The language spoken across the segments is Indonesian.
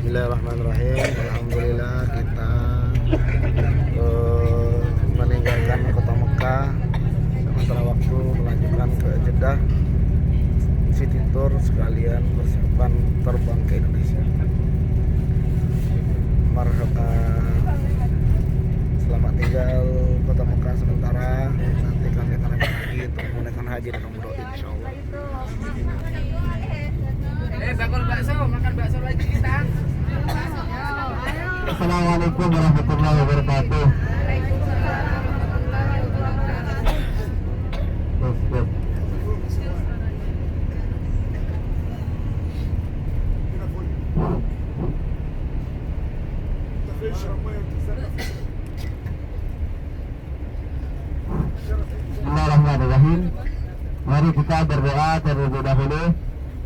Bismillahirrahmanirrahim. Alhamdulillah kita meninggalkan kota Mekah sementara waktu melanjutkan ke Jeddah city tour sekalian persiapan terbang ke Indonesia. Marhaba, selamat tinggal kota Mekah sementara. Nanti kami akan lagi untuk menunaikan haji dan umroh insyaallah. Bakul bakso, makan bakso lagi kita. Assalamualaikum warahmatullahi wabarakatuh. Bismillahirrahmanirrahim. Mari kita berdoa terlebih dahulu.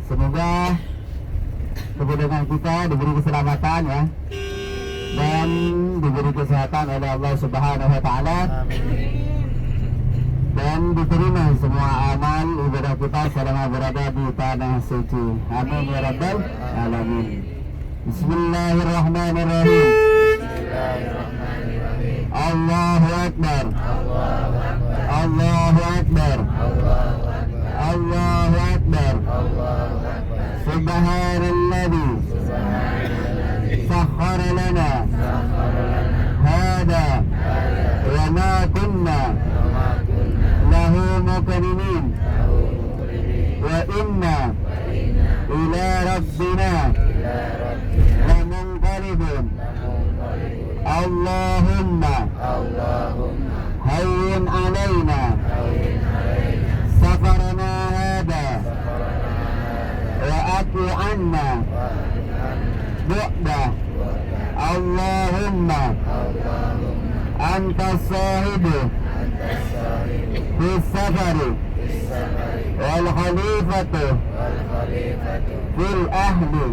Semoga kebenaran kita diberi keselamatan ya, dan diberi kesehatan oleh Allah Subhanahu wa taala, dan diterima semua amal ibadah kita selama berada di tanah suci. Amin ya rabbal alamin. Bismillahirrahmanirrahim. Allahu akbar. Allahu akbar. Allahu akbar. Subhanalladzi sakhkhara lana hada wa ma kunna lahu muqrinin wa inna ila rabbina lamunqalibun. Allahumma hayyin alaina safarana hada wa'afu anna bu'dah. Allahumma anta sahibu fi safari wal khalifatu fil ahli.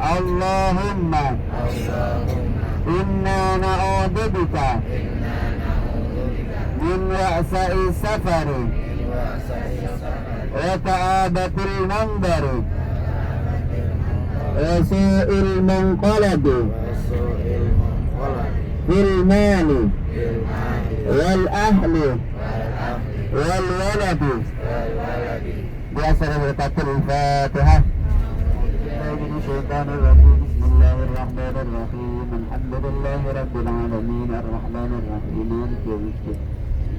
Allahumma inna na'udzubika min wa'sa'i safari wa ta'abatil mandari wa su'il munqalabi fil mali wal ahli wal waladi. Biasa berkatakan Al-Fatihah. Bismillahirrahmanirrahim. Alhamdulillahi rabbil alamin arrahmanir rahim maliki yaumiddin.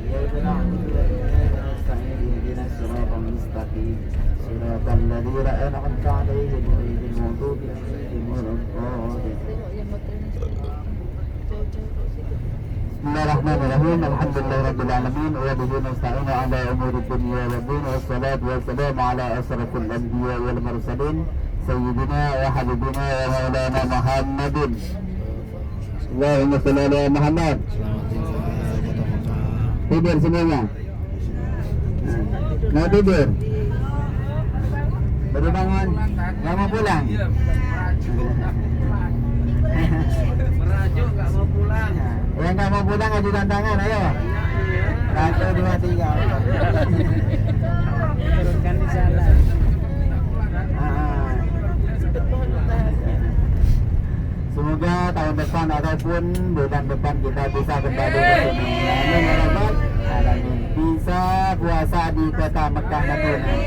إياك نعبد وإياك نستعين اهدنا الصراط المستقيم صراط الذين أنعمت عليهم غير المغضوب عليهم ولا الضالين. Bismillahirrahmanirrahim. Alhamdulillahi rabbil alamin wa bihi nasta'inu ala umuri dunya waddin wassalatu wassalamu ala asrafil anbiya wal mursalin sayyidina wa habibina wa maulana Muhammadin. Allahumma shalli ala Muhammad. Tidur semuanya. Mau tidur? Baru bangun? Gak mau pulang? Merajuk gak mau pulang. Yang gak mau pulang ajukan tangan, ayo. 1, 2, 3. Turunkan di jalan. Semoga tahun depan ataupun bulan depan kita bisa kembali ke sini. Amin ya rabbal alamin. Bisa puasa di kota Mekah Madinah.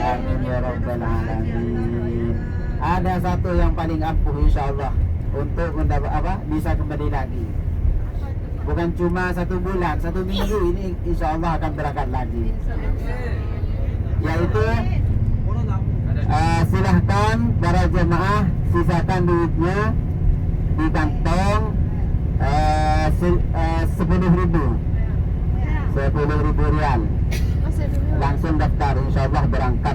Amin ya rabbal alamin. Ada satu yang paling ampuh insyaallah untuk mendapat bisa kembali lagi. Bukan cuma 1 bulan, 1 minggu ini insyaallah akan berangkat lagi. Yaitu silahkan para jemaah sisakan duitnya di kantong 10.000 rial. Langsung daftar insyaallah berangkat.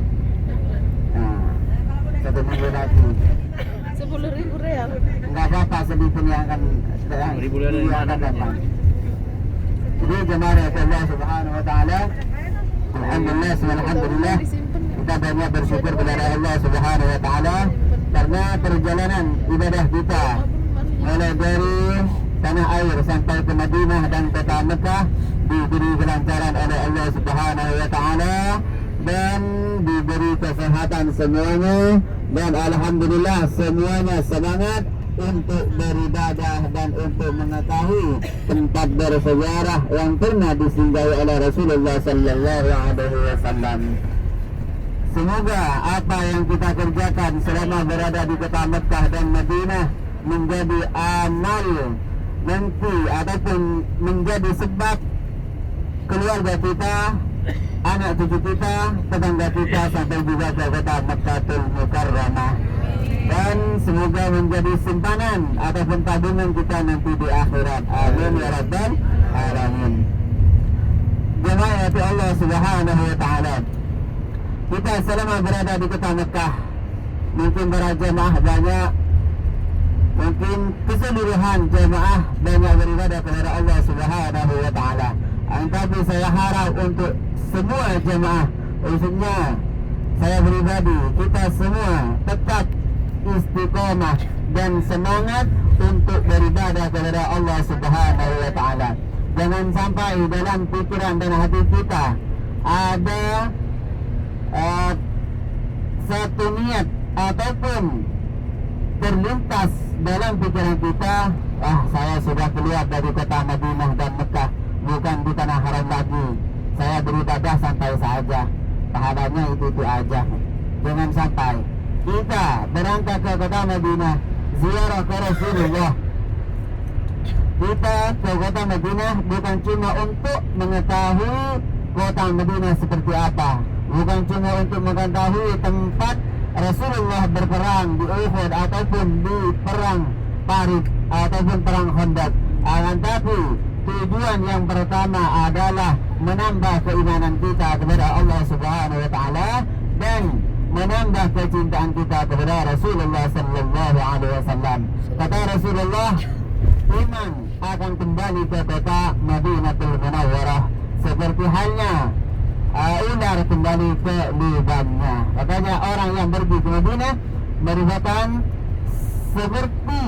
1 minggu lagi. 10.000 real. Enggak apa-apa, sedikit yang akan datang. Jadi jemaah Allah Subhanahu wa taala, alhamdulillah, alhamdulillah, kita banyak bersyukur kepada Allah Subhanahu wa taala karena perjalanan ibadah kita mulai dari tanah air sampai ke Madinah dan kota Mekah diberi kelancaran oleh Allah Subhanahu wa taala dan diberi kesehatan semuanya Dan alhamdulillah semuanya semangat untuk beribadah dan untuk mengetahui tempat bersejarah yang pernah disinggahi oleh Rasulullah sallallahu alaihi wasallam. Semoga apa yang kita kerjakan selama berada di kota Mekah dan Madinah menjadi amal nanti ataupun menjadi sebab keluarga kita, anak cucu kita, tetangga kita sampai juga ke kota Mekkatul Mukarramah. Dan semoga menjadi simpanan ataupun tabungan kita nanti di akhirat. Amin ya rabbal alamin. Jemaah Allah Subhanahu wa taala. Kita selama berada di kota Mekah mungkin para jemaah banyak, mungkin keseluruhan jemaah banyak beribadah kepada Allah Subhanahu wa taala. Tapi saya harap untuk semua jemaah, khususnya saya pribadi, kita semua tetap istiqomah dan semangat untuk beribadah kepada Allah Subhanahu wa taala. Jangan sampai dalam pikiran dan hati kita ada satu niat ataupun terlintas dalam pikiran kita, saya sudah keluar dari kota Madinah dan Mekah, bukan di tanah haram lagi, saya beribadah santai saja, pahalanya itu aja. Jangan sampai kita berangkat ke kota Madinah ziarah ke Rasulullah. Kita ke kota Madinah bukan cuma untuk mengetahui kota Madinah seperti apa, bukan cuma untuk mengetahui tempat Rasulullah berperang di Uhud ataupun di perang Tarik ataupun perang Khandaq. Tapi tujuan yang pertama adalah menambah keimanan kita kepada Allah Subhanahu wa taala dan menambah kecintaan kita kepada Rasulullah sallallahu alaihi wasallam. Kata Rasulullah, iman akan kembali ke kota Madinatul Munawwarah seperti halnya ular kembali ke lubangnya. Katanya orang yang pergi ke Madinah merupakan seperti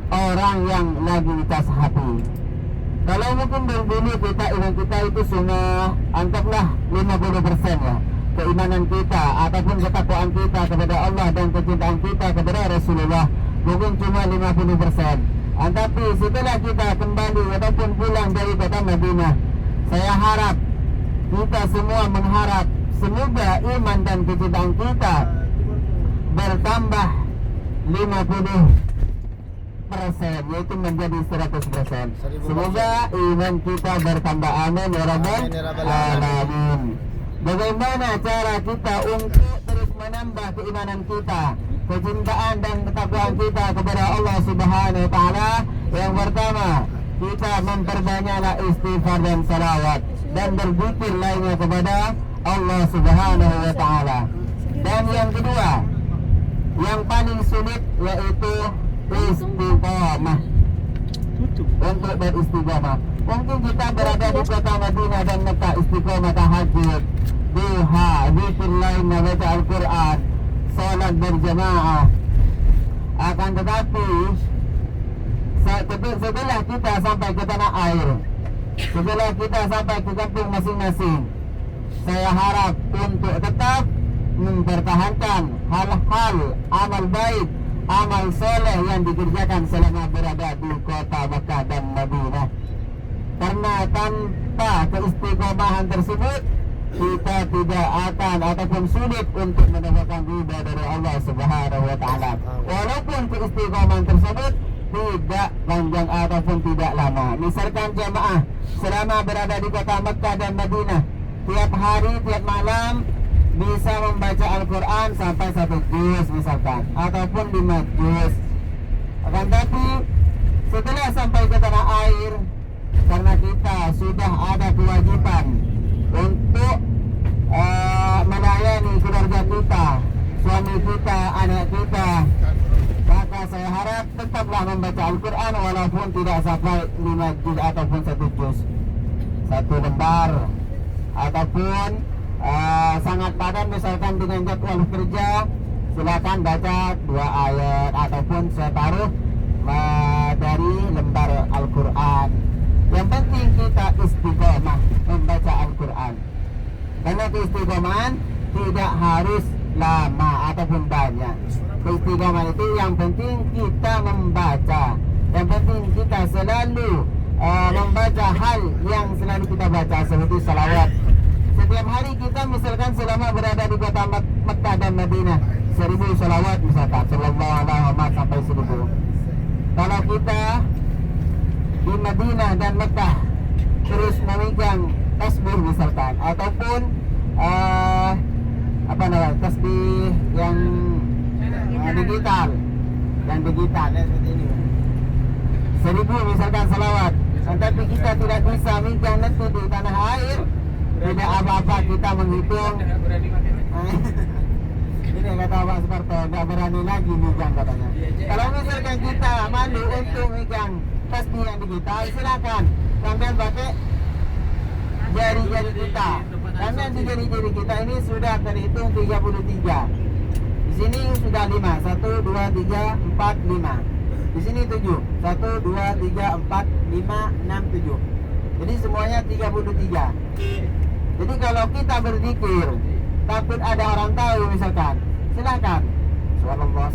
orang yang lagi dicas hati. Kalau mungkin dulu kita iman kita itu cuma anggaplah 50% ya, keimanan kita ataupun ketakwaan kita kepada Allah dan kecintaan kita kepada Rasulullah mungkin cuma 50%. Tapi setelah kita kembali ataupun pulang dari kota Madinah, saya harap kita semua mengharap semoga iman dan kecintaan kita bertambah 50%, yaitu menjadi 100%. Semoga iman kita bertambah, amin ya rabbal alamin. Bagaimana cara kita untuk terus menambah keimanan kita, kecintaan dan ketakwaan kita kepada Allah Subhanahu wa taala? Yang pertama, kita memperbanyaklah istighfar dan salawat dan berzikir lainnya kepada Allah Subhanahu wa taala. Dan yang kedua, yang paling sulit yaitu istiqamah. Untuk beristiqamah, mungkin kita berada di kota Madinah dan Mekah, istiqamah tahajud, duha, zikir lainnya, baca Al-Quran, salat berjamaah. Akan tetapi setelah kita sampai ke tanah air, setelah kita sampai ke kampung masing-masing, saya harap untuk tetap mempertahankan hal-hal amal baik, amal soleh yang dikerjakan selama berada di kota Mekah dan Madinah. Karena tanpa keistiqomahan tersebut, kita tidak akan ataupun sulit untuk mendapatkan ridha dari Allah Subhanahu wa taala. Walaupun keistiqomahan tersebut tidak panjang ataupun tidak lama. Misalkan jemaah selama berada di kota Mekah dan Madinah, tiap hari, tiap malam bisa membaca Al-Quran sampai 1 juz misalkan, ataupun 5 juz. Akan tapi setelah sampai ke tanah air, karena kita sudah ada kewajiban untuk melayani keluarga kita, suami kita, anak kita, maka saya harap tetaplah membaca Al-Quran walaupun tidak sampai 5 juz ataupun 1 juz, 1 lembar, ataupun sangat padat misalkan dengan jadwal kerja, silakan baca 2 ayat ataupun separuh dari lembar Al-Quran. Yang penting kita istiqomah membaca Al-Quran. Karena keistiqomahan tidak harus lama ataupun banyak. Keistiqomahan itu yang penting kita membaca. Yang penting kita selalu membaca hal yang selalu kita baca seperti salawat. Setiap hari kita misalkan selama berada di kota Mekah dan Madinah 1000 salawat misalkan, sallallahu alaihi wasallam sampai 1000. Kalau kita di Madinah dan Mekah terus memegang tasbih misalkan, ataupun apa namanya, tasbih yang digital ya seperti ini, 1000 misalkan salawat, tetapi kita tidak bisa memegang itu di tanah air, tidak apa-apa kita menghitung. Ini kata Pak Suparto, nggak berani lagi megang katanya. Kalau misalkan kita malu untuk megang tasbih yang digital, silakan sampai pakai jari-jari kita. Karena di jari-jari kita ini sudah terhitung 33. Di sini sudah 5, 1, 2, 3, 4, 5. Di sini 7, 1, 2, 3, 4, 5, 6, 7. Jadi semuanya 33. Jadi kalau kita berzikir takut ada orang tahu misalkan, silakan sallallahu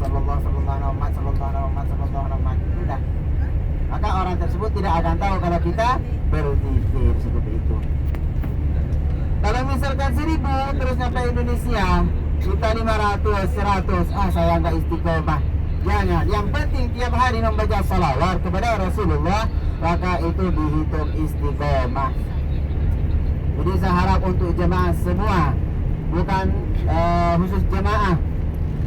sudah. Maka orang tersebut tidak akan tahu kalau kita berzikir seperti itu. Kalau misalkan 1000 terus sampai Indonesia kita 500, 100, saya nggak istiqomah. Jangan, yang penting tiap hari membaca salawat kepada Rasulullah, maka itu dihitung istiqomah. Jadi saya harap untuk jemaah semua, bukan khusus jemaah,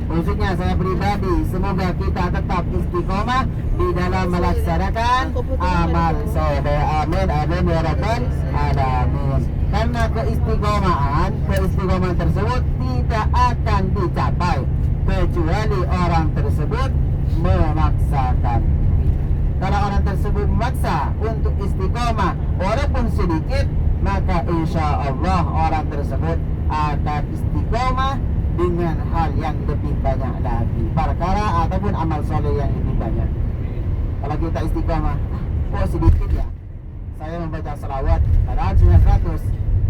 khususnya saya pribadi, semoga kita tetap istiqomah di dalam melaksanakan amal soleh. Amin, amin ya rabbal alamin. Karena keistiqomahan tersebut tidak akan dicapai kecuali orang tersebut memaksakan. Kalau orang tersebut memaksa untuk istiqomah walaupun sedikit, maka insya Allah orang tersebut akan istiqomah dengan hal yang lebih banyak lagi, perkara ataupun amal soleh yang lebih banyak. Kalau kita istiqomah, kok sedikit ya, saya membaca salawat padahal cuma 100,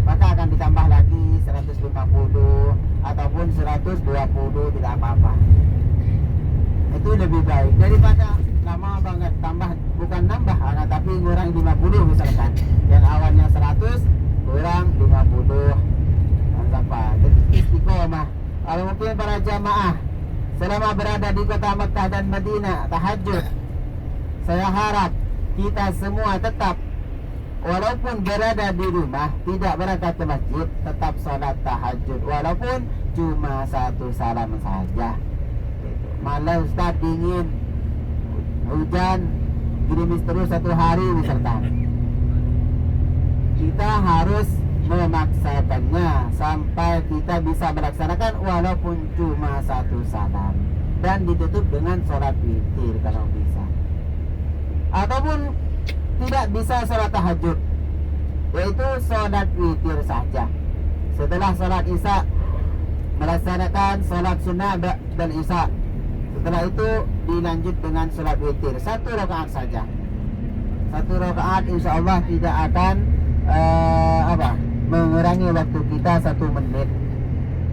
maka akan ditambah lagi 150 ataupun 120, tidak apa-apa. Itu lebih baik daripada lama banget tambah, bukan nambah tapi kurang 50 misalkan, yang awalnya 100 kurang 50 sampai. Jadi istiqomah. Kalau mungkin para jamaah selama berada di kota Mekah dan Madinah tahajud, saya harap kita semua tetap walaupun berada di rumah tidak berangkat ke masjid, tetap sholat tahajud walaupun cuma 1 salam saja. Malah Ustaz dingin, hujan, gerimis terus 1 hari misalkan, kita harus memaksakannya sampai kita bisa melaksanakan walaupun cuma 1 salam, dan ditutup dengan sholat witir kalau bisa. Ataupun tidak bisa sholat tahajud, yaitu sholat witir saja. Setelah sholat isya melaksanakan sholat sunnah dan isya. Setelah itu dilanjut dengan sholat witir 1 rakaat saja. 1 rakaat insya Allah tidak akan mengurangi waktu kita 1 menit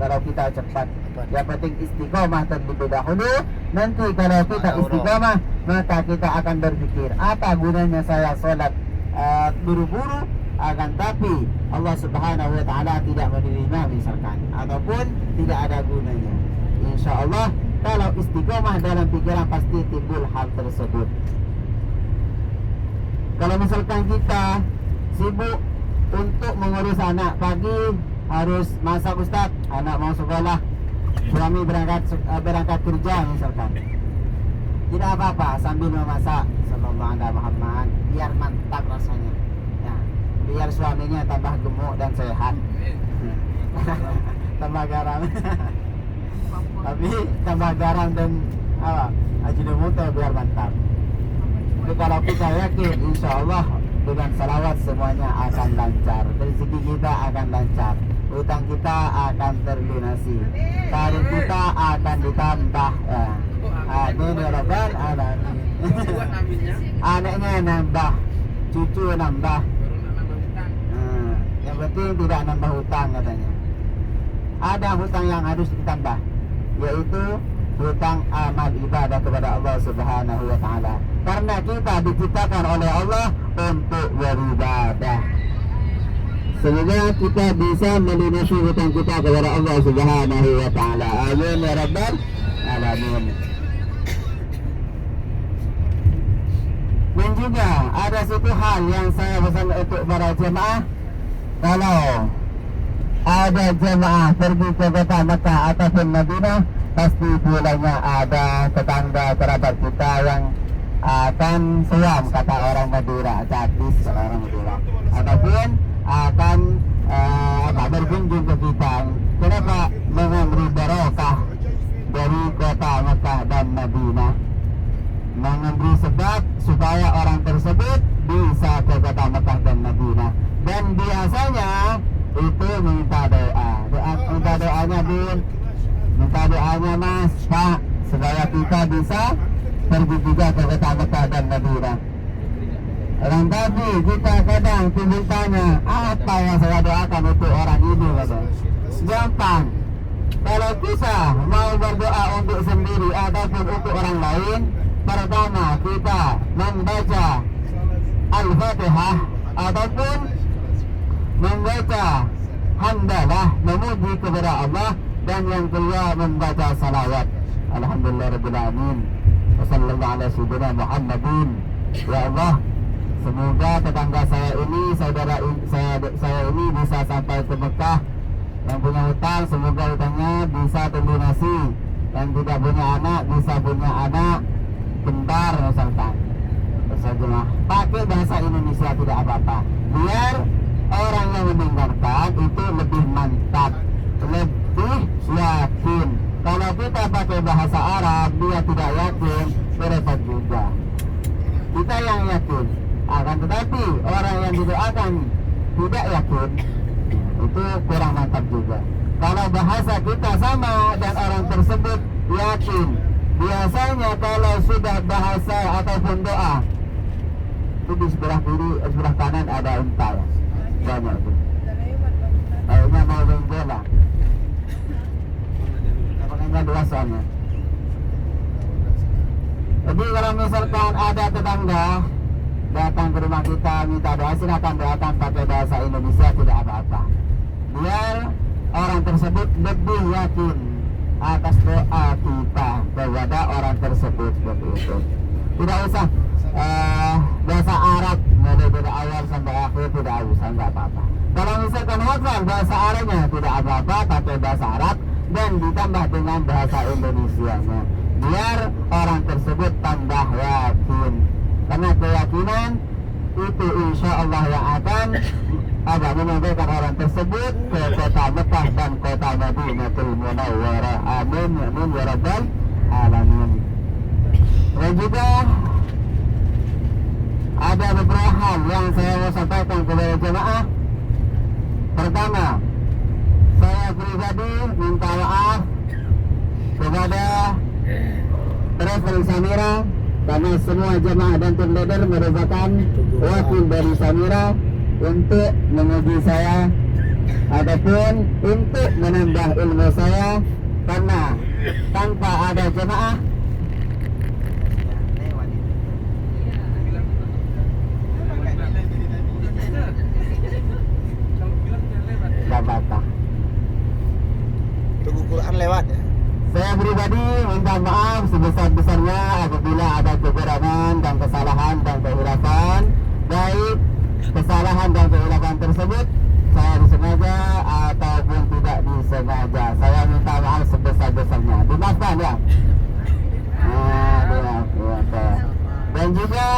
kalau kita cepat. Yang penting istiqomah terlebih dahulu. Nanti kalau kita istiqomah, maka kita akan berpikir apa gunanya saya sholat buru-buru, akan tapi Allah Subhanahu wa ta'ala tidak menerima misalkan, ataupun tidak ada gunanya. Insya Allah kalau istiqomah dalam pikiran pasti timbul hal tersebut. Kalau misalkan kita sibuk untuk mengurus anak, pagi harus masak Ustaz, anak mau sekolah, suami berangkat kerja misalkan, tidak apa-apa sambil memasak sallallahu alaihi Muhammad, biar mantap rasanya ya, biar suaminya tambah gemuk dan sehat. Tambah garam tapi tambah garam dan ajinomoto biar mantap. Tapi kalau kita yakin insya Allah dengan salawat semuanya akan lancar, rezeki kita akan lancar, utang kita akan terlunasi, karir kita akan ditambah ya. Amin ya rabbal alamin. Anaknya nambah, cucu nambah. Yang penting tidak nambah hutang katanya. ada hutang yang harus ditambah, yaitu hutang amal ibadah kepada Allah Subhanahu wa taala. Karena kita diciptakan oleh Allah untuk beribadah. Semoga kita bisa melunasi hutang kita kepada Allah Subhanahu wa taala. Amin ya rabbal alamin. Dan juga ada satu hal yang saya pesan untuk para jemaah. Kalau ada jemaah pergi ke kota Mekah ataupun Madinah, pasti pulangnya ada tetangga kerabat kita yang akan suam, kata orang Madura, catis kalau orang Madura, ataupun akan berkunjung ke kita. Kenapa? Mengambil barokah dari kota Mekah dan Madinah, mengambil sebab supaya orang tersebut bisa ke kota Mekah dan Madinah. Dan biasanya itu minta doa, minta doanya Bun, minta doanya Mas, Pak, supaya kita bisa pergi juga ke kota Mekah dan Madinah. Dan tapi kita kadang timbul tanya, apa yang saya doakan untuk orang ini? Gampang. Kalau kita mau berdoa untuk sendiri ataupun untuk orang lain, pertama kita membaca Al-Fatihah ataupun membaca hamdalah, memuji kepada Allah, dan yang kedua membaca salawat. Alhamdulillahirabbil alamin. Wassallallahu ala sayyidina Muhammadin. Ya Allah, semoga tetangga saya ini, saudara saya ini bisa sampai ke Mekah. Yang punya hutang, semoga hutangnya bisa terlunasi. Yang tidak punya anak, bisa punya anak kembar misalkan. Terserah. Pakai bahasa Indonesia tidak apa-apa. Biar orang yang mendengarkan itu lebih mantap, lebih yakin. Kalau kita pakai bahasa Arab, dia tidak yakin, repot juga. Kita yang yakin. Akan tetapi orang yang didoakan tidak yakin, itu kurang mantap juga. Kalau bahasa kita sama dan orang tersebut yakin, biasanya kalau sudah bahasa ataupun doa, itu di sebelah kiri, sebelah kanan ada unta ya. Banyak itu. Kayaknya mau main bola. Apakah dua soalnya. Jadi kalau misalkan ada tetangga datang ke rumah kita minta doa, silakan doakan pakai bahasa Indonesia, tidak apa-apa. Biar orang tersebut lebih yakin atas doa kita kepada orang tersebut seperti itu. Tidak usah bahasa Arab mulai dari awal sampai akhir, tidak usah, nggak apa-apa. Kalau misalkan hafal bahasa Arabnya tidak apa-apa, pakai bahasa Arab dan ditambah dengan bahasa Indonesianya, biar orang tersebut tambah yakin. Karena keyakinan itu insya Allah yang akan menyampaikan orang tersebut ke kota Mekah dan kota Madinatul Munawwarah. Amin, amin ya rabbal alamin. Dan juga ada beberapa hal yang saya mau sampaikan kepada jemaah. Pertama, saya pribadi minta maaf kepada Travel Samira, karena semua jemaah dan tim leader merupakan wakil dari Samira untuk menguji saya ataupun untuk menambah ilmu saya, karena tanpa ada jemaah bapak. Tunggu Quran lewat ya. Saya pribadi minta maaf sebesar-besarnya apabila ada kekurangan dan kesalahan dan kehilafan, baik kesalahan dan kehilafan tersebut saya disengaja ataupun tidak disengaja. Saya minta maaf sebesar-besarnya. Dimaafkan ya. Dan juga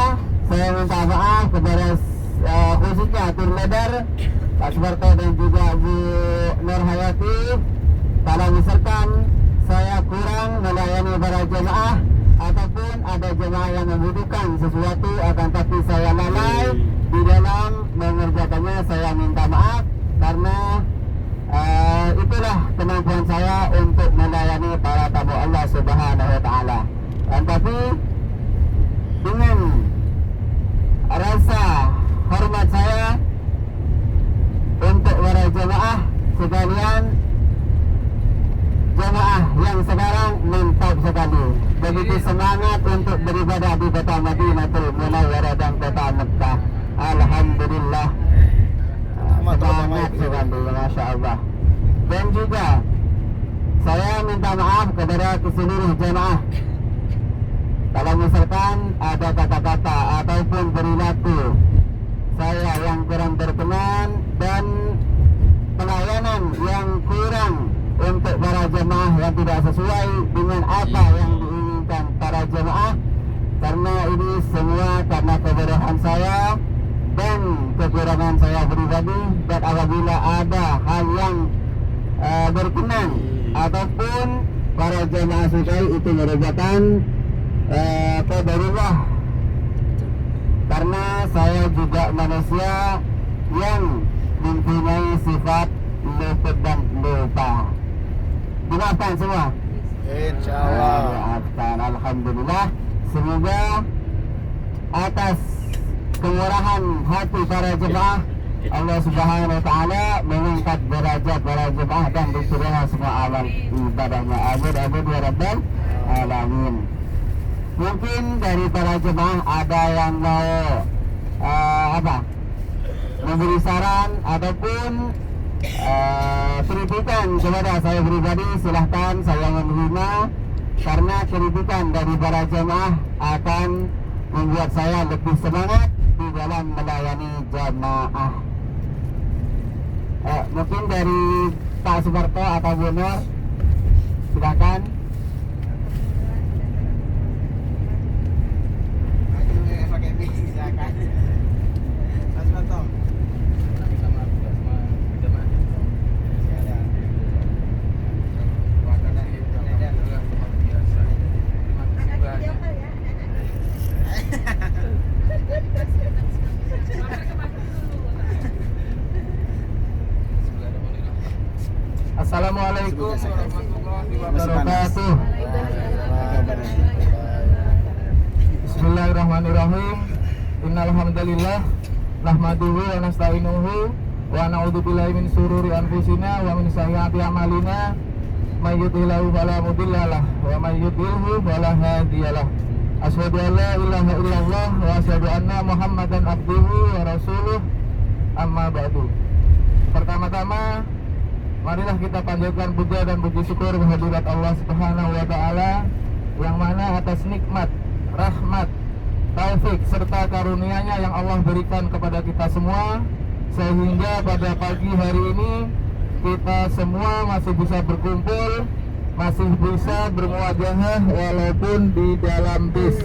saya minta maaf kepada khususnya tim leader Pak Subarto dan juga Bu Nur Hayati, kalau misalkan saya kurang melayani para jemaah ataupun ada jemaah yang membutuhkan sesuatu akan tapi saya lalai di dalam mengerjakannya, saya minta maaf, karena itulah kemampuan saya untuk melayani para tamu Allah Subhanahu wa taala. Dan tapi dengan rasa hormat saya untuk para jemaah sekalian, kota Madinatul Munawwarah dan kota Mekah. Alhamdulillah. Semangat sekali, Masya Allah. Dan juga saya minta maaf kepada seluruh jemaah kalau misalkan ada kata-kata ataupun perilaku saya yang kurang berkenan dan pelayanan yang kurang untuk para jemaah yang tidak sesuai dengan apa yang diinginkan para jemaah, karena ini semua karena kebodohan saya dan kekurangan saya pribadi. Dan apabila ada hal yang berkenan ataupun para jemaah sukai, itu merupakan qadarullah, karena saya juga manusia yang mempunyai sifat luput dan lupa. Dimaafkan semua, Insyaallah. maafkan. Alhamdulillah. Semoga atas kemurahan hati para jemaah, Allah Subhanahu wa taala mengangkat derajat para jemaah dan diterima semua amal ibadahnya. Amin amin ya rabbal alamin. Mungkin dari para jemaah ada yang mau memberi saran ataupun kritikan kepada saya pribadi, silahkan. Saya menerima, karena kritikan dari para jemaah akan membuat saya lebih semangat di dalam melayani jemaah. Mungkin dari Pak Suparto atau Bu Nur, silahkan. Assalamualaikum warahmatullahi wabarakatuh. Bismillahirrahmanirrahim. Innal hamdalillah nahmaduhu wa nasta'inuhu wa na'udzubillahi min syururi anfusina wa min sayyiati a'malina. May yahdihillahu fala mudhillalah wa may yudhlilhu fala hadiyalah. Asyhadu an la ilaha illallah wa asyhadu anna Muhammadan abduhu wa rasuluh. Amma ba'du. Pertama-tama, marilah kita panjatkan puja dan puji syukur kehadirat Allah Subhanahu wa taala, yang mana atas nikmat, rahmat, taufik serta karunia-Nya yang Allah berikan kepada kita semua, sehingga pada pagi hari ini kita semua masih bisa berkumpul, masih bisa bermuajahah walaupun di dalam bis.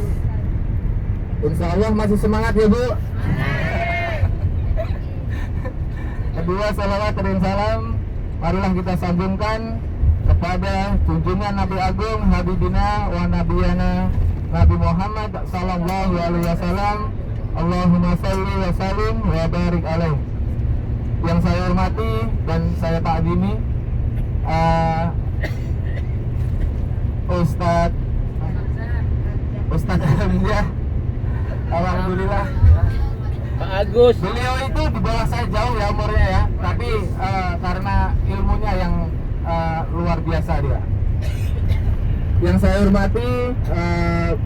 Insya Allah masih semangat ya Bu. Kedua, salawat dan salam marilah kita sambungkan kepada junjungan Nabi Agung Habibina wa Nabiyana Nabi Muhammad sallallahu alaihi wasallam. Allahumma sholli wa sallim wa barik alaih. Yang saya hormati dan saya takzimi Ustadz Hamzah. Alhamdulillah, Pak Agus. beliau itu di bawah saya jauh ya umurnya ya, tapi karena ilmunya yang luar biasa dia. Yang saya hormati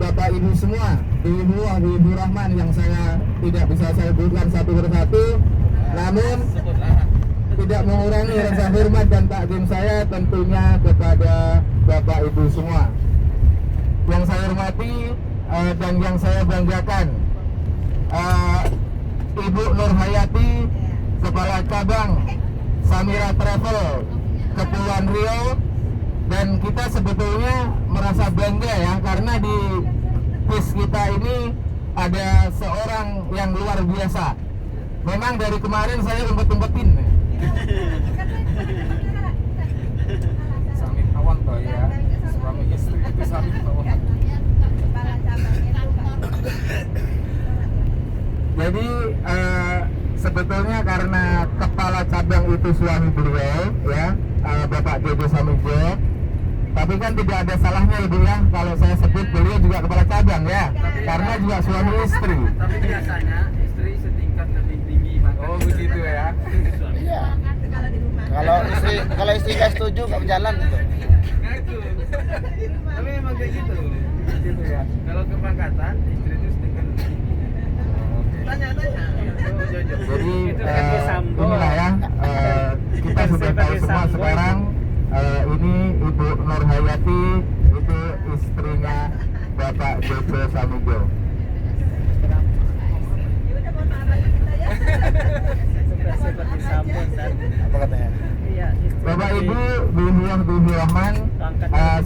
Bapak Ibu semua, Ibu Rahman yang saya tidak bisa saya sebutkan satu persatu, namun tidak mengurangi rasa hormat dan takdim saya tentunya kepada Bapak Ibu semua. Yang saya hormati dan yang saya banggakan, Ibu Nur Hayati, Kepala Cabang Samira Travel Kepulauan Riau. Dan kita sebetulnya merasa bangga ya, karena di bis kita ini ada seorang yang luar biasa. Memang dari kemarin saya umpet-umpetin Samit Tawon toh ya, suami istri itu Samit Tawon. Jadi sebetulnya karena kepala cabang itu suami beliau ya, Bapak Jojo Samijo. Tapi kan tidak ada salahnya Ibu ya kalau saya sebut beliau juga kepala cabang ya, karena juga suami istri. Tapi biasanya istri setingkat lebih tinggi. Oh begitu ya. Iya. Kalau istri nggak setuju nggak berjalan gitu. Nah itu. Tapi memang kayak gitu. gitu ya. Kalau kepangkatan istri itu setingkat lebih tinggi. Tanya-tanya. Jadi Itu pakai sambo. inilah ya kita sudah tahu semua sekarang ini Ibu Nur Hayati itu istrinya Bapak Jojo Samujo. Seperti sambo dan Apa katanya? iya itu. Bapak Ibu Bihi Rahman,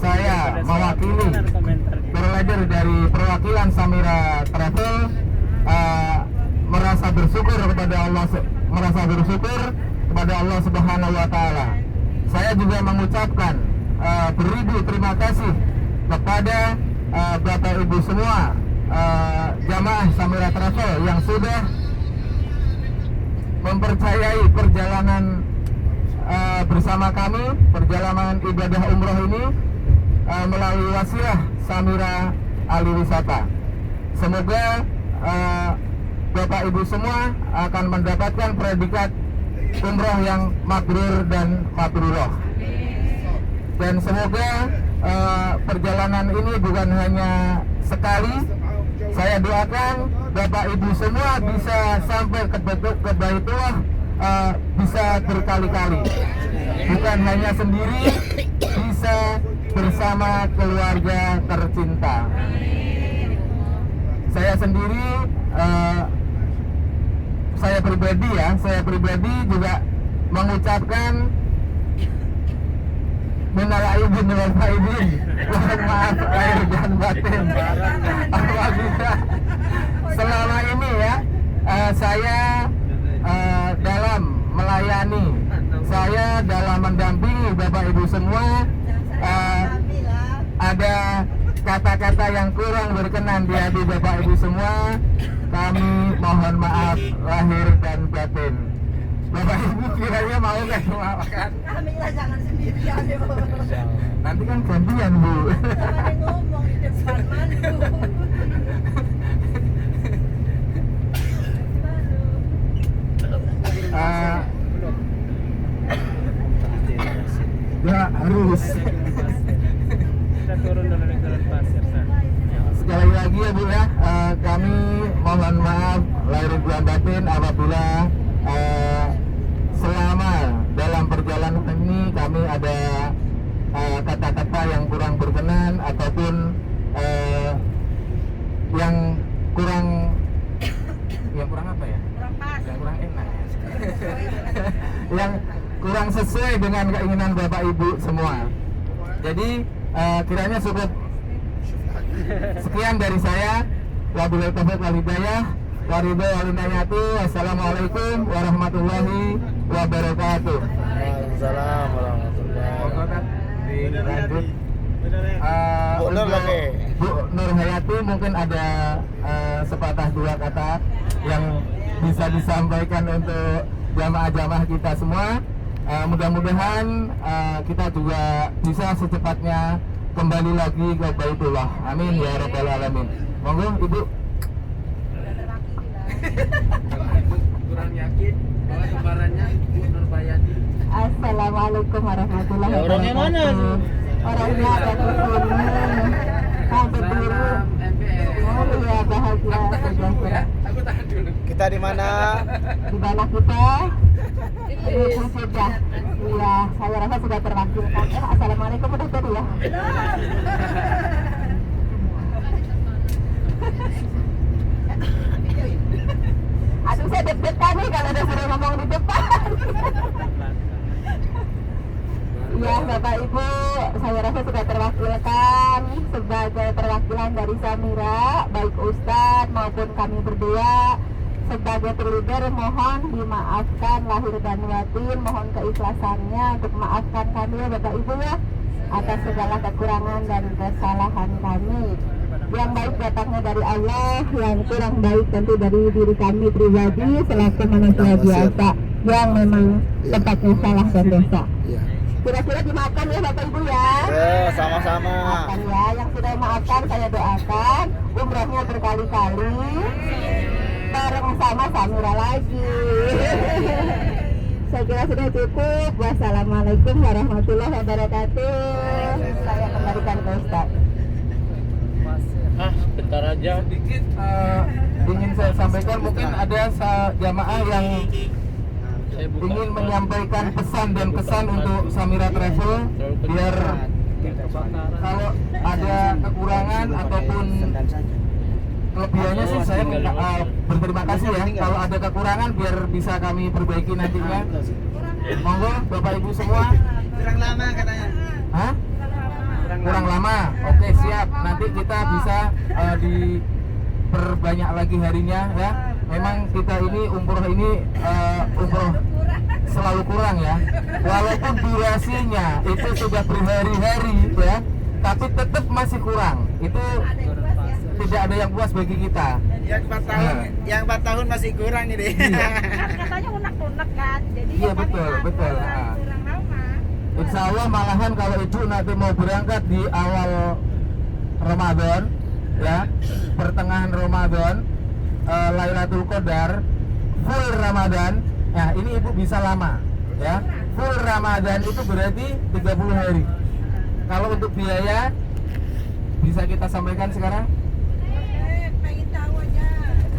saya mewakili provider dari perwakilan Samira Travel merasa bersyukur kepada Allah Subhanahu wa taala. Saya juga mengucapkan beribu terima kasih kepada Bapak Ibu semua jamaah Samira Travel yang sudah mempercayai perjalanan bersama kami, perjalanan ibadah umroh ini melalui wasilah Samira Ali Wisata. Semoga Bapak Ibu semua akan mendapatkan predikat umroh yang mabrur dan mabrurah. Dan semoga perjalanan ini bukan hanya sekali. Saya doakan Bapak Ibu semua bisa sampai ke Baitullah bisa berkali-kali. Bukan hanya sendiri, bisa bersama keluarga tercinta. Saya sendiri saya pribadi juga mengucapkan minal aidin wal faidin, mohon maaf lahir dan batin apabila selama ini ya saya dalam melayani, saya dalam mendampingi Bapak Ibu semua ada kata-kata yang kurang berkenan di hati Bapak Ibu semua, kami mohon maaf lahir dan batin. Bapak Ibu kiranya mau kan memaafkan? Kami lah jangan sendirian ya. Nanti kan gantian Bu. Jangan ngomong di depan mantu. Ya harus. Kita turun dulu di turun pasir sana. Sekali lagi ya Bu ya, kami mohon maaf lahir dan batin apabila selama dalam perjalanan ini kami ada kata-kata yang kurang berkenan ataupun yang kurang apa ya? Yang kurang enak. Yang kurang sesuai dengan keinginan Bapak Ibu semua. Jadi kiranya cukup sekian dari saya. Wabillahi taufiq wal hidayah. Waridho walinayatu. Assalamualaikum warahmatullahi wabarakatuh. Waalaikumsalam warahmatullahi wabarakatuh. Bu Nur lagi. Bu Nur Hayati mungkin ada sepatah dua kata yang bisa disampaikan untuk jamaah-jamaah kita semua. Mudah-mudahan kita juga bisa secepatnya kembali lagi ke Baitullah. Amin ya rabbal alamin. Monggo Ibu. Kalau ibu kurang yakin bahwa kembarannya Bu Nur Hayati. Assalamualaikum warahmatullahi Ya, orangnya mana? wabarakatuh. Orangnya ada di sini. Sampai dulu. Salam MPR. Oh iya bahagia sejahtera. Aku tahan dulu. Kita di mana? Di mana kita? Di sudah. Iya, saya rasa sudah terwakilkan. Assalamualaikum udah tadi ya. Aduh saya deg-degan nih kalau udah sudah ngomong di depan. Ya Bapak Ibu, saya rasa sudah terwakilkan sebagai perwakilan dari Samira, baik Ustadz maupun kami berdua sebagai leader, mohon dimaafkan lahir dan batin, mohon keikhlasannya untuk maafkan kami ya Bapak Ibu ya atas segala kekurangan dan kesalahan kami. Yang baik datangnya dari Allah, yang kurang baik tentu dari diri kami pribadi selaku manusia biasa yang memang tempatnya salah dan dosa. Iya. Kira-kira dimaafkan ya Bapak Ibu ya. Sama-sama. Maafkan ya, yang sudah maafkan saya doakan umrohnya berkali-kali bareng sama Samira lagi. Saya kira sudah cukup. Wassalamualaikum warahmatullahi wabarakatuh. Saya kembalikan ke Ustaz. Bentar aja. Sedikit ingin saya sampaikan, mungkin ada jamaah yang ingin menyampaikan pesan dan kesan untuk Samira Travel, biar kalau ada kekurangan ataupun kelebihannya sih saya berterima kasih ya. Kalau ada kekurangan biar bisa kami perbaiki nantinya. Monggo Bapak Ibu semua. Kurang lama katanya. Hah? Kurang lama. Oke, siap. Nanti kita bisa diperbanyak lagi harinya ya. Memang kita ini umroh selalu kurang ya. Walaupun durasinya itu sudah berhari-hari ya, tapi tetap masih kurang. Itu tidak ada yang puas bagi kita. Yang 4 tahun masih kurang ini. Katanya unek-unek kan. Jadi Iya betul. kurang lama. Insya Allah malahan kalau ibu nanti mau berangkat di awal Ramadan ya, pertengahan Ramadan, Lailatul Qadar, full Ramadan. Nah ini ibu bisa lama ya. Full Ramadan itu berarti 30 hari. Kalau untuk biaya bisa kita sampaikan sekarang? Pengen tahu aja.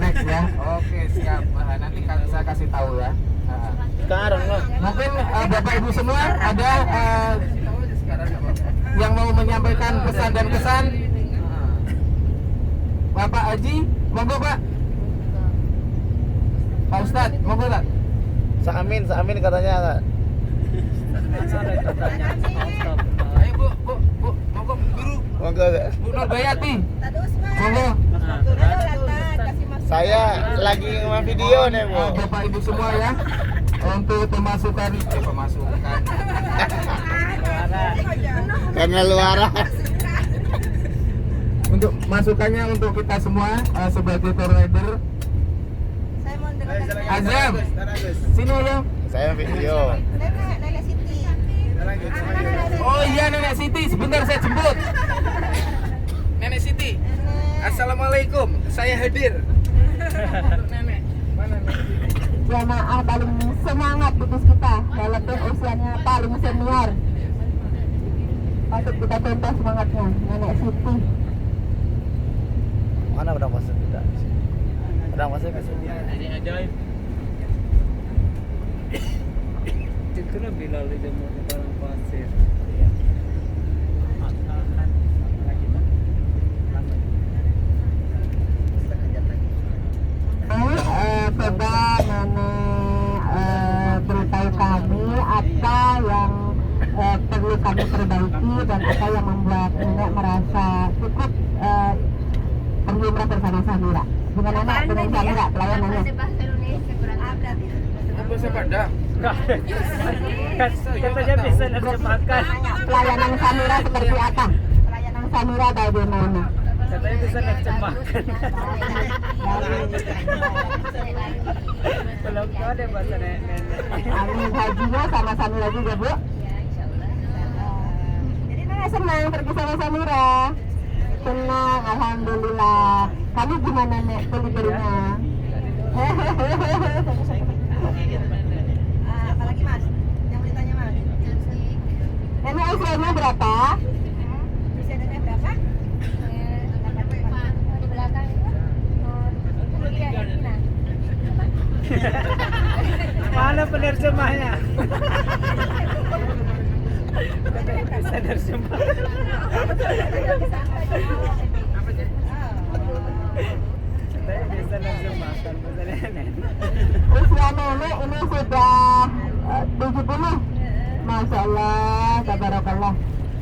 Next ya. Oke siap. Nanti saya kasih tahu ya. Sekarang lah. Mungkin Bapak Ibu semua ada yang mau menyampaikan pesan dan kesan. Bapak Haji, monggo Pak. Pak Ustadz, monggo Pak. Saamin katanya. Ayo Bu, monggo guru. Monggo. Bu Nurbayati, monggo. Saya lagi nge video nih, Bu. Bapak Ibu semua ya, untuk pemasukan. Karena luaran. Untuk masukannya untuk kita semua sebagai tour leader. Azam, sini lo. Saya video. Nenek Siti. Oh iya Nenek Siti, sebentar saya jemput. Nenek Siti, Assalamualaikum, saya hadir. Nenek, mana Nenek? Jamaah paling semangat putus kita, walaupun usianya paling senior. Patut kita contoh semangatnya, Nenek Siti. Mana udah masuk kita? Udah masuk ke sini. Ini ajaib. Itu lah Bilal di jemur di barang pasir. Coba Nenek beritahu kami apa yang perlu kami perbaiki dan apa yang membuat Nenek merasa cukup berjumlah bersama Samira. Gimana Nek dengan Samira pelayanannya? Bahasa Padang. Katanya bisa nerjemahkan. Pelayanan Samira seperti apa? Pelayanan Samira bagaimana? Katanya bisa nerjemahkan. Belum tahu deh bahasa nenek. Amin, hajinya sama Samira juga Bu. Jadi Nenek senang pergi sama Samira. Senang, alhamdulillah. Kamu gimana Nek peliberinya? Apalagi Mas? Yang mau ditanya Mas? Nenek usianya berapa? Usia Nenek berapa? Di belakang itu. Mana penerjemahnya? Bisa nerjemah. Saya bisa nerjemahkan bahasa nenek. Usia Nenek ini sudah 70. Masya Allah, tabarakallah.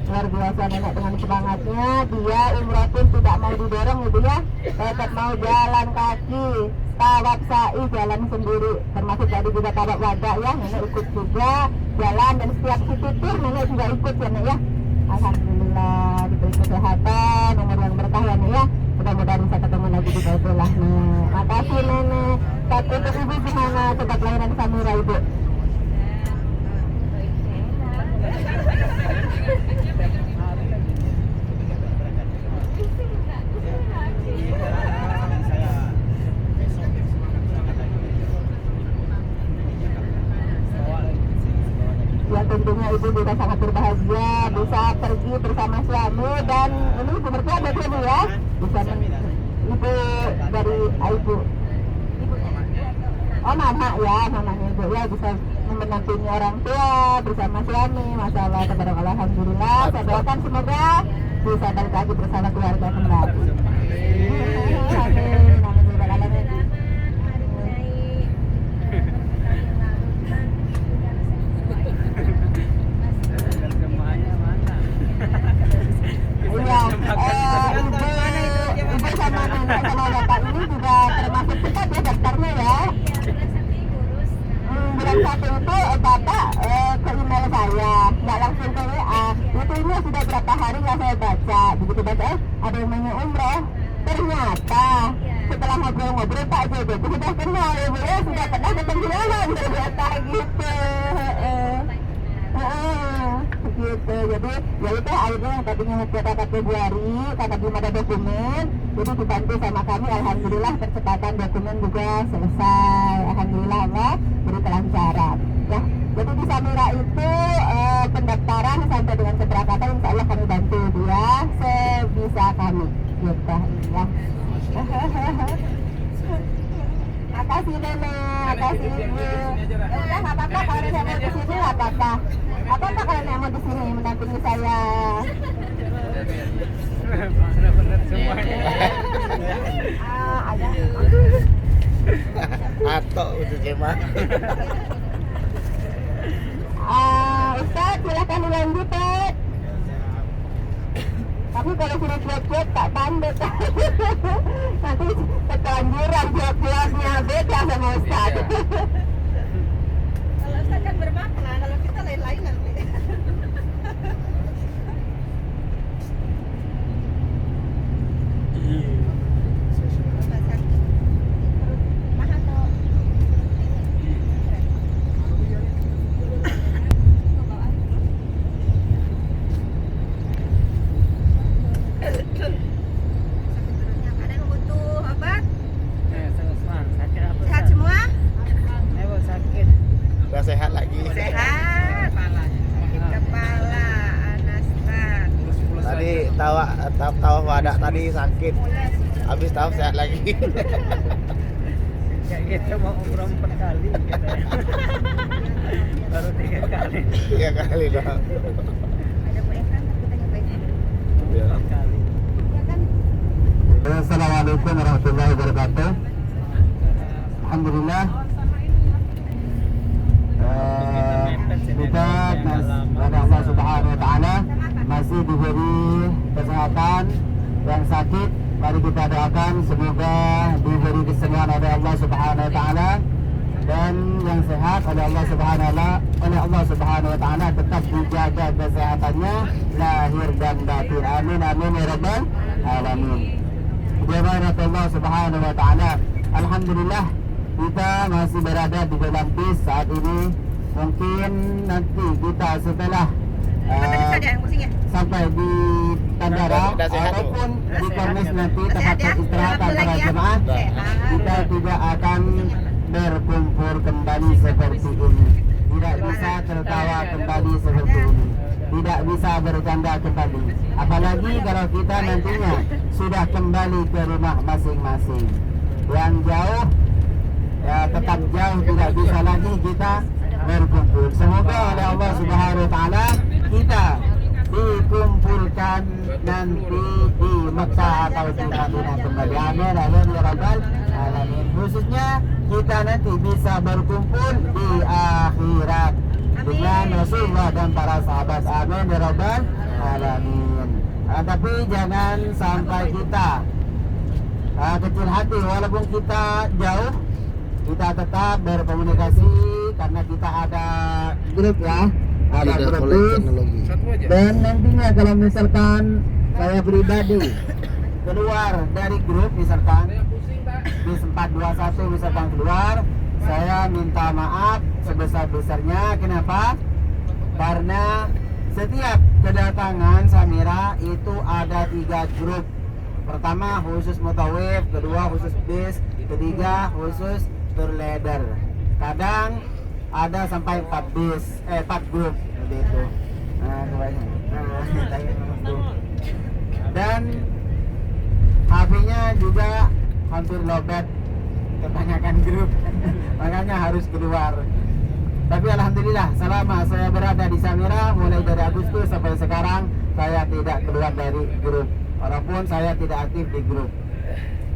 Luar biasa Nenek dengan semangatnya. Dia umrah pun tidak mau didorong gitu ya. Tetap mau jalan kaki, tawaf sa'i, jalan sendiri. Termasuk tadi juga tawaf wada ya. Nenek ikut juga jalan dan setiap situ tur Nenek juga ikut ya Nek ya. Alhamdulillah diberi kesehatan, umur yang berkah ya Nek ya. Mudah-mudahan bisa ketemu lagi di Baitullah Nek. Makasih Nenek. Tapi untuk Ibu gimana coba pelayanan Samira Ibu? Ya tentunya Ibu juga sangat berbahagia bisa pergi bersama suami dan ini Ibu mertua ada Bu ya? bisa ibu dari ibu. Oh mama ya, mamanya ibu ya bisa mendampingi orang tua bersama suami. Masalah kepada Allah, alhamdulillah. Saya doakan semoga bisa balik lagi bersama keluarga kembali. Amin. Amin ya rabbal alamin. Iya, ibu sama nenek sama bapak ini juga termasuk cepat ya daftarnya ya. Bulan 1 itu bapak ke email saya, nggak langsung ke WA. Itu ini sudah berapa hari nggak saya baca. Begitu baca, ada yang mau umroh. Ternyata setelah ngobrol-ngobrol Pak Jojo sudah kenal ya Bu ya, sudah pernah ketemu ternyata gitu. Gitu. Jadi ya itu akhirnya yang tadinya berangkat Februari karena belum ada dokumen, jadi dibantu sama kami, alhamdulillah percepatan dokumen juga selesai, alhamdulillah Allah beri kelancaran ya. Jadi di Samira itu pendaftaran sampai dengan keberangkatan insya Allah kami bantu dia sebisa kami gitu ya. Makasih nenek, makasih ibu. Udah nggak apa-apa kalau saya mau di sini nggak apa-apa. Apa kalau nenek mau di sini mendampingi saya? Bener-bener semuanya. Ada. Atau itu cemah. Ustaz silakan dilanjut Pak. Tapi kalau sudah cuek-cuek tak pandai. Nanti ketelanjuran cuek-cueknya beda sama Ustaz. Kalau Ustaz kan bermakna, kalau kita lain-lain nanti. Mahal toh. Ada yang butuh obat? Sehat semua? Sakit. Udah sehat lagi. Sehat. Sakit kepala, anastat. Tadi tawa wadah tadi sakit. Habis tahu sehat lagi. Kayak gitu mau umroh 4 kali katanya. Baru 3 kali. 3 kali dah. Ada Bu Ekan, kita nyobain. 4 kali. Ya kan? Assalamualaikum warahmatullahi wabarakatuh. Alhamdulillah. Kita pada Allah Subhanahu Wa Taala masih diberi kesehatan. Yang sakit, mari kita doakan semoga diberi kesembuhan oleh Allah Subhanahu Wa Taala, dan yang sehat oleh Allah Subhanahu Wa Taala tetap dijaga kesehatannya lahir dan batin. Amin amin ya rabbal alamin. Jamaah Allah Subhanahu Wa Taala. Alhamdulillah kita masih berada di dalam bis saat ini. Mungkin nanti kita setelah sampai di bandara Udah sehat, ataupun di Kornis nanti Udah tempat sehat ya? istirahat Alhamdulillah para ya. jemaah, kita tidak akan berkumpul kembali seperti ini. Tidak bisa tertawa kembali seperti ini. Tidak bisa bercanda kembali. Apalagi kalau kita nantinya sudah kembali ke rumah masing-masing. Yang jauh ya tetap jauh, tidak bisa lagi kita berkumpul. Semoga oleh Allah Subhanahu Wa Taala kita dikumpulkan nanti di Mekah atau di Madinah kembali. Amin amin ya rabbal alamin. Khususnya kita nanti bisa berkumpul di akhirat dengan Rasulullah dan para sahabat. Amin ya rabbal alamin. Tapi jangan sampai kita kecil hati, walaupun kita jauh, kita tetap berkomunikasi karena kita ada grup ya, ada Tidak grup boleh bis. teknologi. Satu aja. Dan nantinya kalau misalkan saya pribadi keluar dari grup, misalkan Ada yang pusing, Pak. bis 421 misalkan keluar, saya minta maaf sebesar-besarnya. Kenapa? Karena setiap kedatangan Samira itu ada 3 grup. Pertama khusus mutawif, kedua khusus bis, ketiga khusus tour leader. Kadang ada sampai 4 grup begitu. Nah, kebanyakan. Dan HP-nya juga hampir lowbat, kebanyakan grup, makanya harus keluar. Tapi alhamdulillah selama saya berada di Samira mulai dari Agustus sampai sekarang saya tidak keluar dari grup, walaupun saya tidak aktif di grup.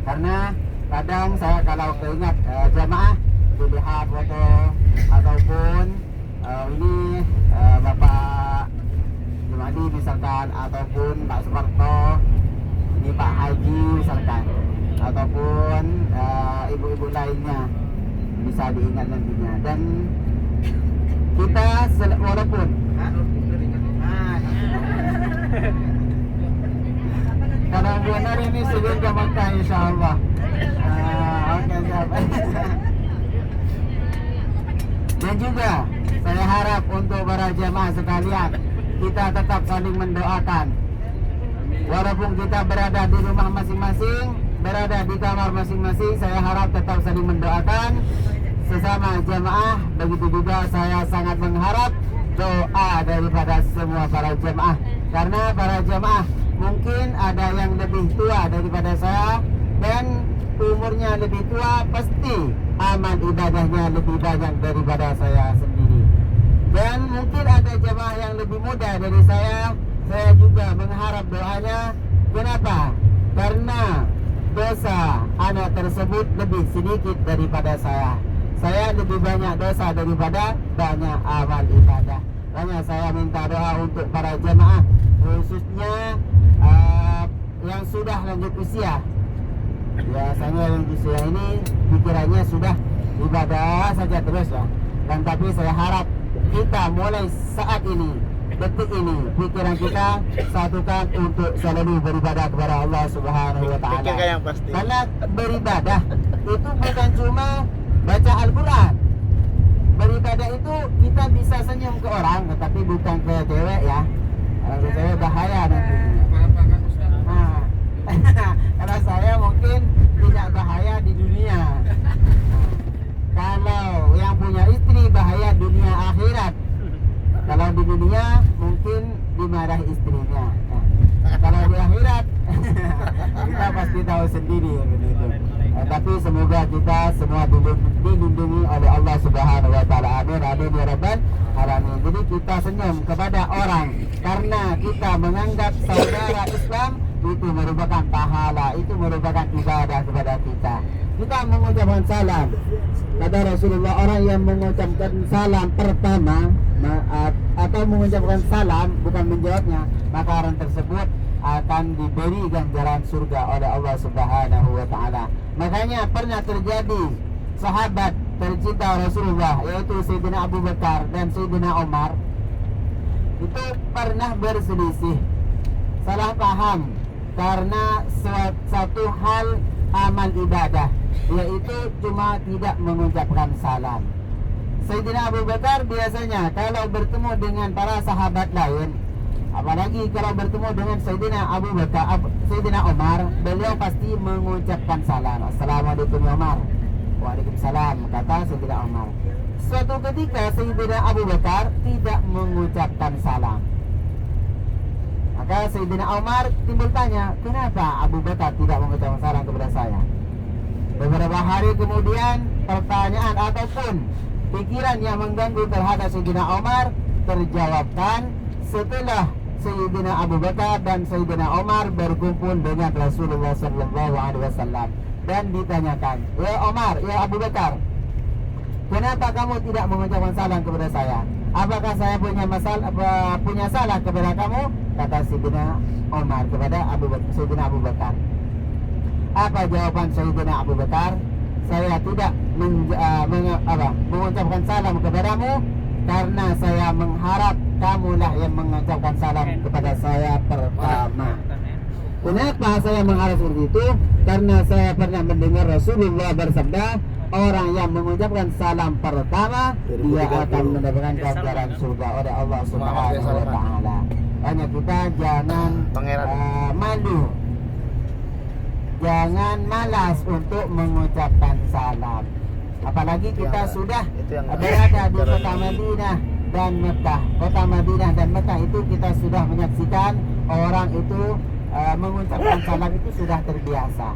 Karena kadang saya kalau keingat jamaah dilihat foto ataupun ini Bapak Jumadi misalkan, ataupun Pak Suparto, ini Pak Haji misalkan, ataupun ibu-ibu lainnya bisa diingat nantinya. Dan kita walaupun kalau benar ini sebelum ke Makkah insyaallah. Oke, siap. Dan juga saya harap untuk para jemaah sekalian, kita tetap saling mendoakan. Walaupun kita berada di rumah masing-masing, berada di kamar masing-masing, saya harap tetap saling mendoakan sesama jemaah. Begitu juga saya sangat mengharap doa daripada semua para jemaah, karena para jemaah mungkin ada yang lebih tua daripada saya dan umurnya lebih tua, pasti amal ibadahnya lebih banyak daripada saya sendiri. Dan mungkin ada jemaah yang lebih muda dari saya juga mengharap doanya. Kenapa? Karena dosa anak tersebut lebih sedikit daripada saya. Saya lebih banyak dosa daripada banyak amal ibadah. Makanya saya minta doa untuk para jemaah, khususnya yang sudah lanjut usia. Biasanya yang usia ini pikirannya sudah ibadah saja terus ya. Dan tapi saya harap kita mulai saat ini, detik ini, pikiran kita satukan untuk selalu beribadah kepada Allah Subhanahu wa taala. Pikirkan yang pasti. Karena beribadah itu bukan cuma baca Al-Qur'an. Beribadah itu kita bisa senyum ke orang, tetapi bukan ke cewek ya. Kalau ke cewek bahaya nanti. Nah, karena saya mungkin tidak bahaya di dunia. Kalau yang punya istri bahaya dunia akhirat. Kalau di dunia mungkin dimarahi istrinya. Kalau di akhirat kita pasti tahu sendiri begitu. Tapi semoga kita semua dilindungi oleh Allah Subhanahu wa taala. Amin amin ya rabbal alamin. Jadi kita senyum kepada orang karena kita menganggap saudara Islam itu merupakan pahala, itu merupakan ibadah kepada kita. Kita mengucapkan salam. Kata Rasulullah, orang yang mengucapkan salam pertama atau mengucapkan salam bukan menjawabnya, maka orang tersebut akan diberi ganjaran surga oleh Allah Subhanahu wa taala. Makanya pernah terjadi sahabat tercinta Rasulullah, yaitu Sayyidina Abu Bakar dan Sayyidina Umar, itu pernah berselisih, salah paham karena satu hal amal ibadah, yaitu cuma tidak mengucapkan salam. Sayyidina Abu Bakar biasanya kalau bertemu dengan para sahabat lain, apalagi kalau bertemu dengan Sayyidina Abu Bakar, Sayyidina Umar, beliau pasti mengucapkan salam. Assalamualaikum ya Umar. Waalaikumsalam, kata Sayyidina Umar. Suatu ketika Sayyidina Abu Bakar tidak mengucapkan salam. Maka Sayyidina Umar timbul tanya, kenapa Abu Bakar tidak mengucapkan salam kepada saya? Beberapa hari kemudian pertanyaan ataupun pikiran yang mengganggu terhadap Sayyidina Umar terjawabkan setelah Sayyidina Abu Bakar dan Sayyidina Umar berkumpul dengan Rasulullah sallallahu alaihi wasallam dan ditanyakan, "Ya Umar, ya Abu Bakar, kenapa kamu tidak mengucapkan salam kepada saya? Apakah saya punya salah kepada kamu?" Kata Sayyidina Umar kepada Sayyidina Abu Bakar. Apa jawaban Sayyidina Abu Bakar? Saya tidak mengucapkan salam kepadamu karena saya mengharap kamulah yang mengucapkan salam kepada saya pertama. Kenapa saya mengharap seperti itu? Karena saya pernah mendengar Rasulullah bersabda, orang yang mengucapkan salam pertama dia akan mendapatkan ganjaran surga oleh Allah Subhanahu wa taala. Hanya kita jangan malu, jangan malas untuk mengucapkan salam. Apalagi kita sudah berada di kota Madinah dan Mekah. Kota Madinah dan Mekah itu kita sudah menyaksikan orang itu mengucapkan salam itu sudah terbiasa.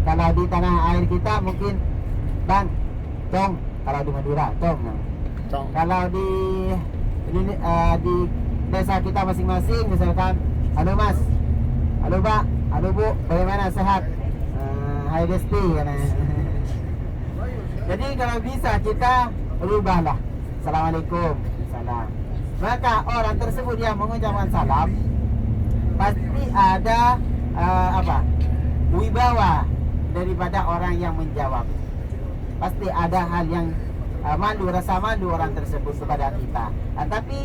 Kalau di tanah air kita mungkin bang, cong, kalau di Madura cong. Cong. Kalau di desa kita masing-masing misalkan, halo mas, halo pak, halo bu, bagaimana sehat? Hai Desti kan. Jadi kalau bisa kita rubahlah. Assalamualaikum, salam. Maka orang tersebut yang mengucapkan salam pasti ada wibawa daripada orang yang menjawab. Pasti ada hal yang rasa malu orang tersebut kepada kita. Tapi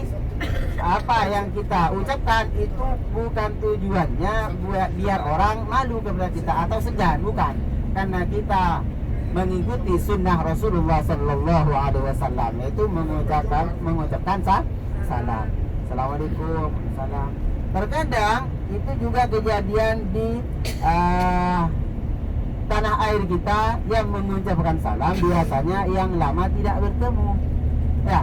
apa yang kita ucapkan itu bukan tujuannya biar orang malu kepada kita atau segan, bukan. Karena kita mengikuti sunnah Rasulullah Sallallahu Alaihi Wasallam, yaitu mengucapkan salam. Assalamualaikum, salam. Terkadang itu juga kejadian di tanah air kita yang mengucapkan salam biasanya yang lama tidak bertemu. Ya,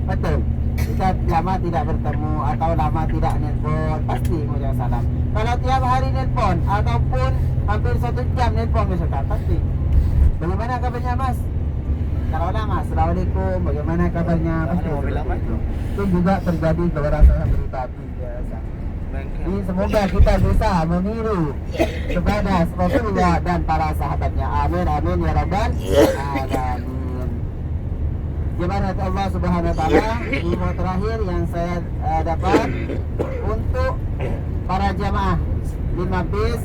betul. Kita lama tidak bertemu atau lama tidak nelpon, pasti mengucapkan salam. Kalau tiap hari nelpon ataupun hampir 1 jam nelpon misalkan, pasti. Bagaimana kabarnya mas? Kalau lama, assalamualaikum, bagaimana kabarnya? Pasti itu. Itu juga terjadi kepada saya pribadi biasa. Jadi semoga kita bisa meniru kepada Rasulullah dan para sahabatnya. Amin amin ya rabbal alamin. Gimana Allah Subhanahu wa taala, info terakhir yang saya dapat untuk para jamaah 5 bis